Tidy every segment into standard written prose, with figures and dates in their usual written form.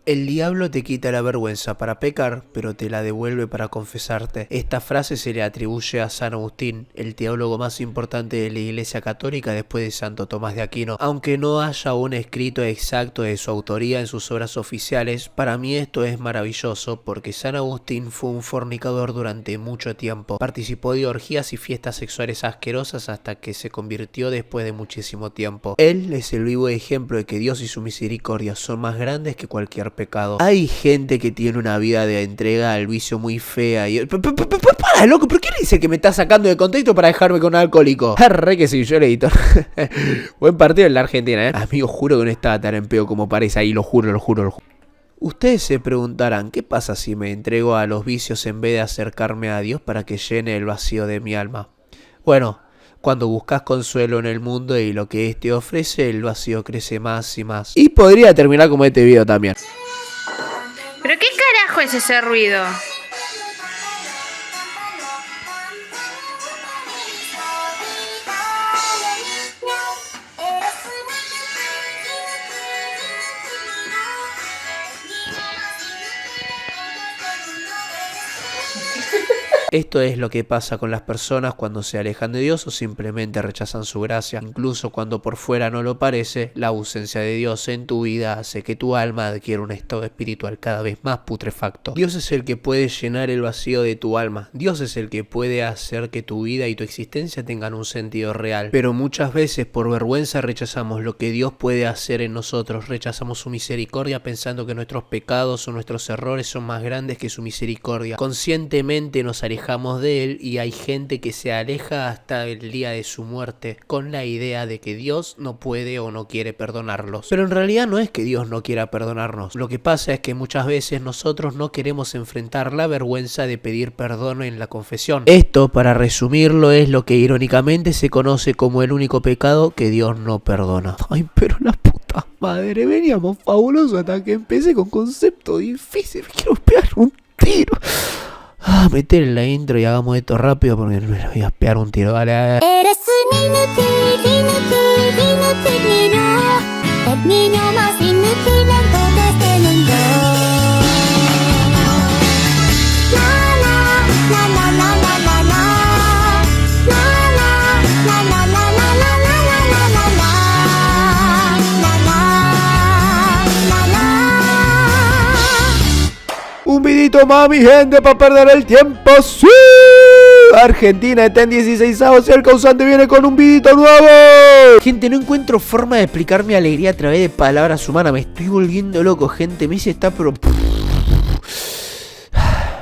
El diablo te quita la vergüenza para pecar, pero te la devuelve para confesarte. Esta frase se le atribuye a San Agustín, el teólogo más importante de la Iglesia Católica después de Santo Tomás de Aquino. Aunque no haya un escrito exacto de su autoría en sus obras oficiales, para mí esto es maravilloso porque San Agustín fue un fornicador durante mucho tiempo. Participó de orgías y fiestas sexuales asquerosas hasta que se convirtió después de muchísimo tiempo. Él es el vivo ejemplo de que Dios y su misericordia son más grandes que cualquier pecado. Hay gente que tiene una vida de entrega al vicio muy fea y... ¡Para, loco! ¿Por qué le dice que me está sacando de contexto para dejarme con un alcohólico? Arre que sí, yo el editor. Buen partido en la Argentina, Amigo, juro que no estaba tan en pedo como parece. Ahí lo juro. Ustedes se preguntarán, ¿qué pasa si me entrego a los vicios en vez de acercarme a Dios para que llene el vacío de mi alma? Bueno, cuando buscas consuelo en el mundo y lo que éste ofrece, el vacío crece más y más. Y podría terminar como este video también. ¿Pero qué carajo es ese ruido? Esto es lo que pasa con las personas cuando se alejan de Dios o simplemente rechazan su gracia. Incluso cuando por fuera no lo parece, la ausencia de Dios en tu vida hace que tu alma adquiera un estado espiritual cada vez más putrefacto. Dios es el que puede llenar el vacío de tu alma. Dios es el que puede hacer que tu vida y tu existencia tengan un sentido real. Pero muchas veces por vergüenza rechazamos lo que Dios puede hacer en nosotros. Rechazamos su misericordia pensando que nuestros pecados o nuestros errores son más grandes que su misericordia. Conscientemente nos alejamos de él y hay gente que se aleja hasta el día de su muerte con la idea de que Dios no puede o no quiere perdonarlos. Pero en realidad no es que Dios no quiera perdonarnos. Lo que pasa es que muchas veces nosotros no queremos enfrentar la vergüenza de pedir perdón en la confesión. Esto, para resumirlo, es lo que irónicamente se conoce como el único pecado que Dios no perdona. Ay, pero la puta madre, veníamos fabuloso hasta que empecé con concepto difícil. Me quiero pegar un tiro. Meter en la intro y hagamos esto rápido porque me voy a pegar un tiro. Vale. Eres un inútil, el niño más inútil en todo este mundo. Un vidito más, mi gente, para perder el tiempo. ¡Sí! Argentina está en 16avos y el causante viene con un vidito nuevo. Gente, no encuentro forma de explicar mi alegría a través de palabras humanas. Me estoy volviendo loco, gente. Messi está pero...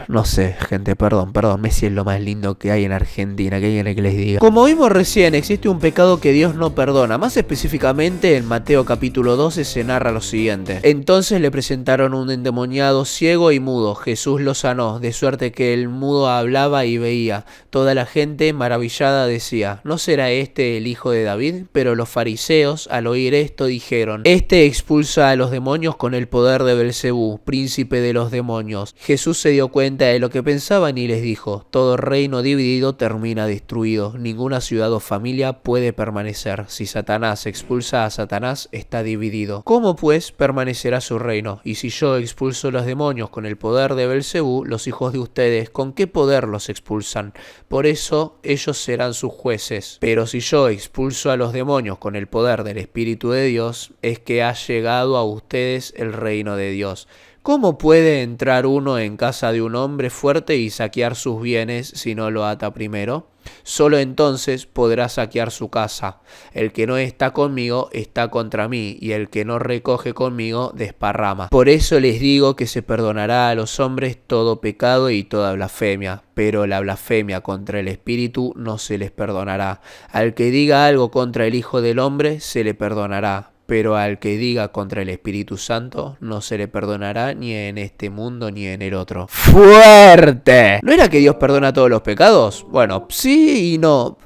No sé, gente, perdón, Messi es lo más lindo que hay en Argentina, que quieren que les diga. Como vimos recién, existe un pecado que Dios no perdona. Más específicamente, en Mateo capítulo 12 se narra lo siguiente. Entonces le presentaron un endemoniado ciego y mudo. Jesús lo sanó, de suerte que el mudo hablaba y veía. Toda la gente maravillada decía, ¿no será este el hijo de David? Pero los fariseos, al oír esto, dijeron, este expulsa a los demonios con el poder de Belcebú, príncipe de los demonios. Jesús se dio cuenta de lo que pensaban y les dijo, todo reino dividido termina destruido, ninguna ciudad o familia puede permanecer. Si Satanás expulsa a Satanás, está dividido. ¿Cómo pues permanecerá su reino? Y si yo expulso los demonios con el poder de Belcebú, los hijos de ustedes, ¿con qué poder los expulsan? Por eso ellos serán sus jueces. Pero si yo expulso a los demonios con el poder del Espíritu de Dios, es que ha llegado a ustedes el reino de Dios. ¿Cómo puede entrar uno en casa de un hombre fuerte y saquear sus bienes si no lo ata primero? Solo entonces podrá saquear su casa. El que no está conmigo está contra mí, y el que no recoge conmigo desparrama. Por eso les digo que se perdonará a los hombres todo pecado y toda blasfemia, pero la blasfemia contra el Espíritu no se les perdonará. Al que diga algo contra el Hijo del Hombre se le perdonará, pero al que diga contra el Espíritu Santo no se le perdonará ni en este mundo ni en el otro. ¡Fuerte! ¿No era que Dios perdona todos los pecados? Bueno, sí y no.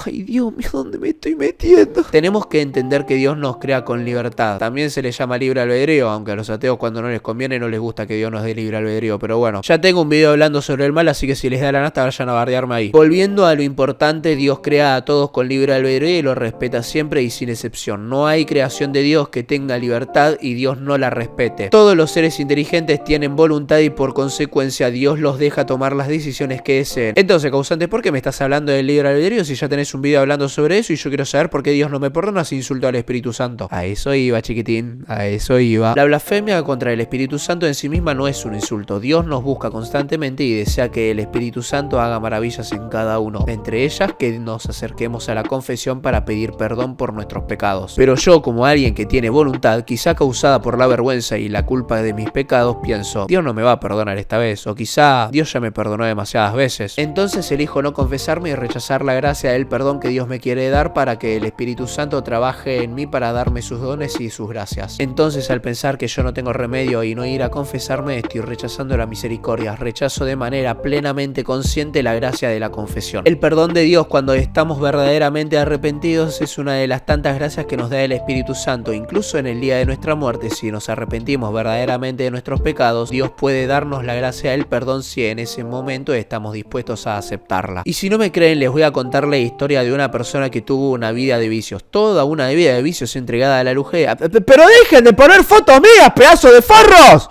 Ay, Dios mío, ¿dónde me estoy metiendo? Tenemos que entender que Dios nos crea con libertad. También se le llama libre albedrío, aunque a los ateos cuando no les conviene no les gusta que Dios nos dé libre albedrío. Pero bueno, ya tengo un video hablando sobre el mal, así que si les da la nata vayan a bardearme ahí. Volviendo a lo importante, Dios crea a todos con libre albedrío y lo respeta siempre y sin excepción. No hay creación de Dios que tenga libertad y Dios no la respete. Todos los seres inteligentes tienen voluntad y por consecuencia Dios los deja tomar las decisiones que deseen. Entonces, causante, ¿por qué me estás hablando del libre albedrío si ya tenés un video hablando sobre eso y yo quiero saber por qué Dios no me perdona si insulto al Espíritu Santo? A eso iba, chiquitín, a eso iba. La blasfemia contra el Espíritu Santo en sí misma no es un insulto. Dios nos busca constantemente y desea que el Espíritu Santo haga maravillas en cada uno. Entre ellas, que nos acerquemos a la confesión para pedir perdón por nuestros pecados. Pero yo, como alguien que tiene voluntad, quizá causada por la vergüenza y la culpa de mis pecados, pienso, Dios no me va a perdonar esta vez, o quizá Dios ya me perdonó demasiadas veces. Entonces elijo no confesarme y rechazar la gracia del perdón que Dios me quiere dar para que el Espíritu Santo trabaje en mí para darme sus dones y sus gracias. Entonces, al pensar que yo no tengo remedio y no ir a confesarme, estoy rechazando la misericordia. Rechazo de manera plenamente consciente la gracia de la confesión. El perdón de Dios cuando estamos verdaderamente arrepentidos es una de las tantas gracias que nos da el Espíritu Santo. Incluso en el día de nuestra muerte, si nos arrepentimos verdaderamente de nuestros pecados, Dios puede darnos la gracia del perdón si en ese momento estamos dispuestos a aceptarla. Y si no me creen, les voy a contar la historia de una persona que tuvo una vida de vicios. Toda una vida de vicios entregada a la lujuria. ¡Pero dejen de poner fotos mías, pedazo de forros!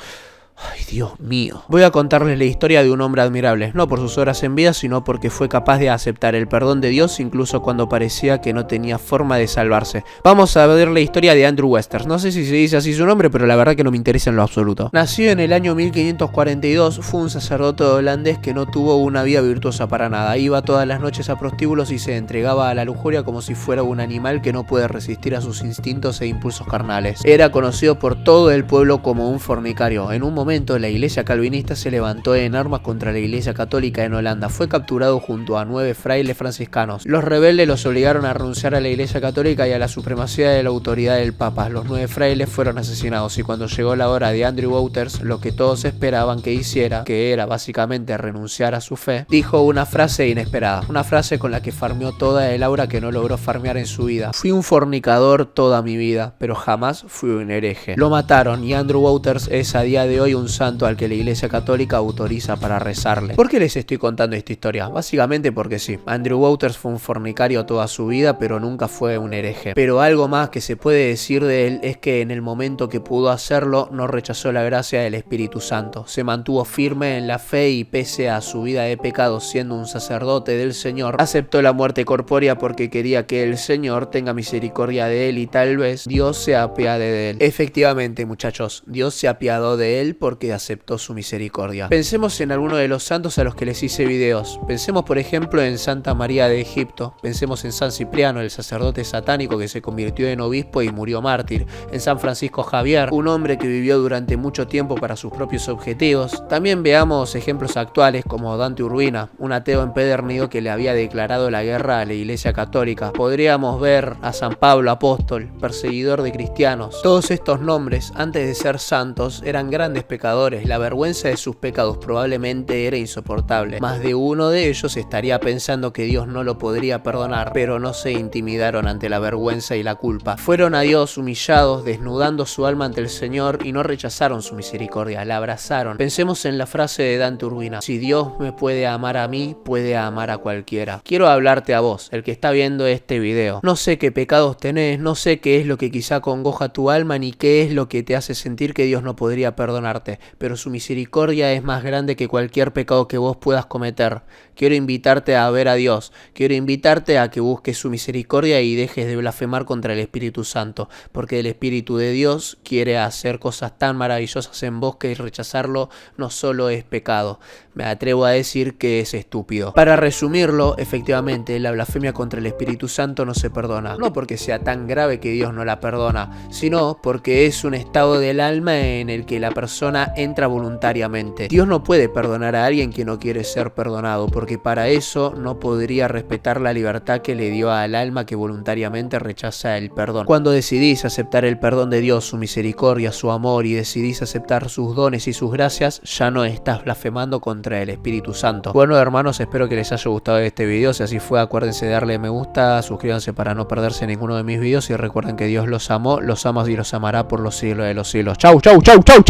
Ay, Dios mío. Voy a contarles la historia de un hombre admirable, no por sus obras en vida, sino porque fue capaz de aceptar el perdón de Dios incluso cuando parecía que no tenía forma de salvarse. Vamos a ver la historia de Andrew Westers. No sé si se dice así su nombre, pero la verdad que no me interesa en lo absoluto. Nació en el año 1542, fue un sacerdote holandés que no tuvo una vida virtuosa para nada. Iba todas las noches a prostíbulos y se entregaba a la lujuria como si fuera un animal que no puede resistir a sus instintos e impulsos carnales. Era conocido por todo el pueblo como un fornicario. En un momento la iglesia calvinista se levantó en armas contra la iglesia católica en Holanda. Fue capturado junto a 9 frailes franciscanos. Los rebeldes los obligaron a renunciar a la iglesia católica y a la supremacía de la autoridad del papa. Los 9 frailes fueron asesinados y cuando llegó la hora de Andrew Wouters, lo que todos esperaban que hiciera, que era básicamente renunciar a su fe, dijo una frase inesperada, una frase con la que farmeó toda el aura que no logró farmear en su vida. Fui un fornicador toda mi vida, pero jamás fui un hereje. Lo mataron y Andrew Wouters es a día de hoy un santo al que la iglesia católica autoriza para rezarle. ¿Por qué les estoy contando esta historia? Básicamente porque sí, Andrew Wouters fue un fornicario toda su vida, pero nunca fue un hereje. Pero algo más que se puede decir de él es que en el momento que pudo hacerlo, no rechazó la gracia del Espíritu Santo. Se mantuvo firme en la fe y pese a su vida de pecado siendo un sacerdote del Señor, aceptó la muerte corpórea porque quería que el Señor tenga misericordia de él y tal vez Dios se apiade de él. Efectivamente, muchachos, Dios se apiadó de él porque aceptó su misericordia. Pensemos en alguno de los santos a los que les hice videos. Pensemos por ejemplo en Santa María de Egipto. Pensemos en San Cipriano, el sacerdote satánico que se convirtió en obispo y murió mártir. En San Francisco Javier, un hombre que vivió durante mucho tiempo para sus propios objetivos. También veamos ejemplos actuales como Dante Urbina, un ateo empedernido que le había declarado la guerra a la iglesia católica. Podríamos ver a San Pablo apóstol, perseguidor de cristianos. Todos estos nombres, antes de ser santos, eran grandes pecadores. La vergüenza de sus pecados probablemente era insoportable. Más de uno de ellos estaría pensando que Dios no lo podría perdonar, pero no se intimidaron ante la vergüenza y la culpa. Fueron a Dios humillados, desnudando su alma ante el Señor y no rechazaron su misericordia, la abrazaron. Pensemos en la frase de Dante Urbina: si Dios me puede amar a mí, puede amar a cualquiera. Quiero hablarte a vos, el que está viendo este video. No sé qué pecados tenés, no sé qué es lo que quizá congoja tu alma, ni qué es lo que te hace sentir que Dios no podría perdonarte, pero su misericordia es más grande que cualquier pecado que vos puedas cometer. Quiero invitarte a ver a Dios, quiero invitarte a que busques su misericordia y dejes de blasfemar contra el Espíritu Santo, porque el Espíritu de Dios quiere hacer cosas tan maravillosas en vos que rechazarlo no solo es pecado, me atrevo a decir que es estúpido. Para resumirlo, efectivamente, la blasfemia contra el Espíritu Santo no se perdona, no porque sea tan grave que Dios no la perdona, sino porque es un estado del alma en el que la persona entra entra voluntariamente. Dios no puede perdonar a alguien que no quiere ser perdonado, porque para eso no podría respetar la libertad que le dio al alma que voluntariamente rechaza el perdón. Cuando decidís aceptar el perdón de Dios, su misericordia, su amor, y decidís aceptar sus dones y sus gracias, ya no estás blasfemando contra el Espíritu Santo. Bueno, hermanos, espero que les haya gustado este video. Si así fue, acuérdense de darle me gusta, suscríbanse para no perderse ninguno de mis videos y recuerden que Dios los amó, los ama y los amará por los siglos de los siglos. Chau, chau, chau, chau, chau.